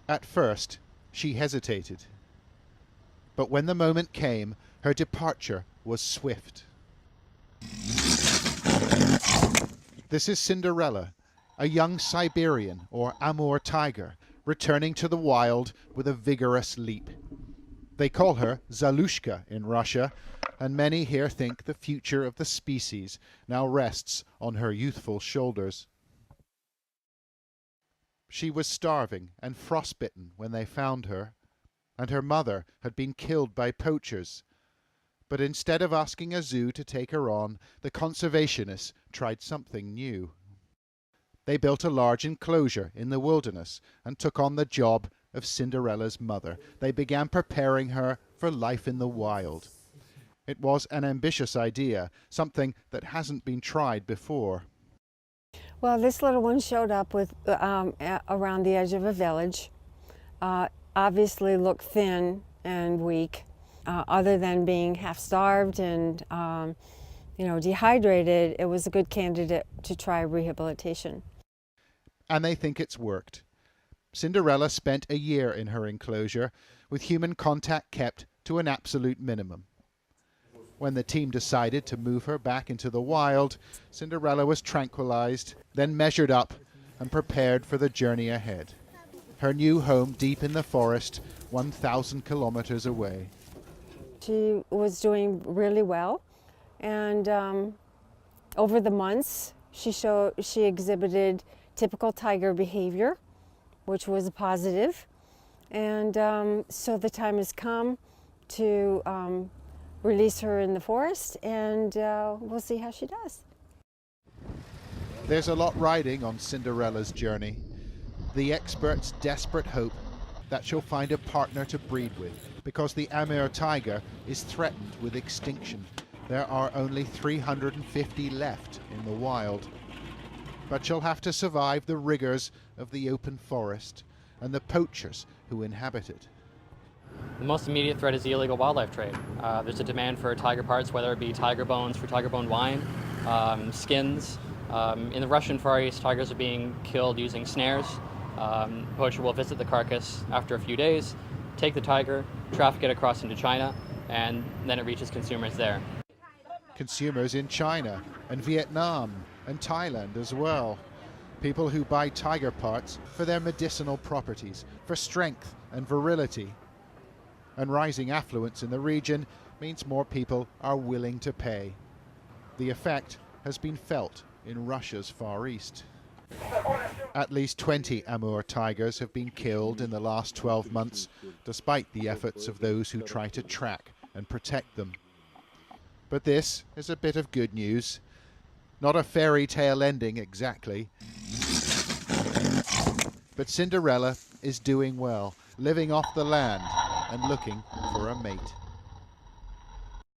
At first, she hesitated. But when the moment came, her departure was swift. This is Cinderella, a young Siberian or Amur tiger, returning to the wild with a vigorous leap. They call her Zalushka in Russia, and many here think the future of the species now rests on her youthful shoulders. She was starving and frostbitten when they found her, and her mother had been killed by poachers. But instead of asking a zoo to take her on, the conservationists tried something new. They built a large enclosure in the wilderness and took on the job of Cinderella's mother. They began preparing her for life in the wild. It was an ambitious idea, something that hasn't been tried before. Well, this little one showed up with around the edge of a village. Obviously looked thin and weak. Other than being half starved and dehydrated, it was a good candidate to try rehabilitation. And they think it's worked. Cinderella spent a year in her enclosure, with human contact kept to an absolute minimum. When the team decided to move her back into the wild, Cinderella was tranquilized, then measured up and prepared for the journey ahead. Her new home deep in the forest, 1,000 kilometers away. She was doing really well, and over the months she exhibited typical tiger behavior, which was a positive. And so the time has come to release her in the forest, and we'll see how she does. There's a lot riding on Cinderella's journey. The experts' desperate hope that she'll find a partner to breed with, because the Amur tiger is threatened with extinction. There are only 350 left in the wild. But she'll have to survive the rigors of the open forest and the poachers who inhabit it. The most immediate threat is the illegal wildlife trade. There's a demand for tiger parts, whether it be tiger bones for tiger bone wine, skins. In the Russian Far East, tigers are being killed using snares. Poacher will visit the carcass after a few days, take the tiger, traffic it across into China, and then it reaches consumers there. Consumers in China and Vietnam and Thailand as well. People who buy tiger parts for their medicinal properties, for strength and virility. And rising affluence in the region means more people are willing to pay. The effect has been felt in Russia's Far East. At least 20 Amur tigers have been killed in the last 12 months, despite the efforts of those who try to track and protect them. But this is a bit of good news. Not a fairy tale ending exactly. But Cinderella is doing well, living off the land and looking for a mate.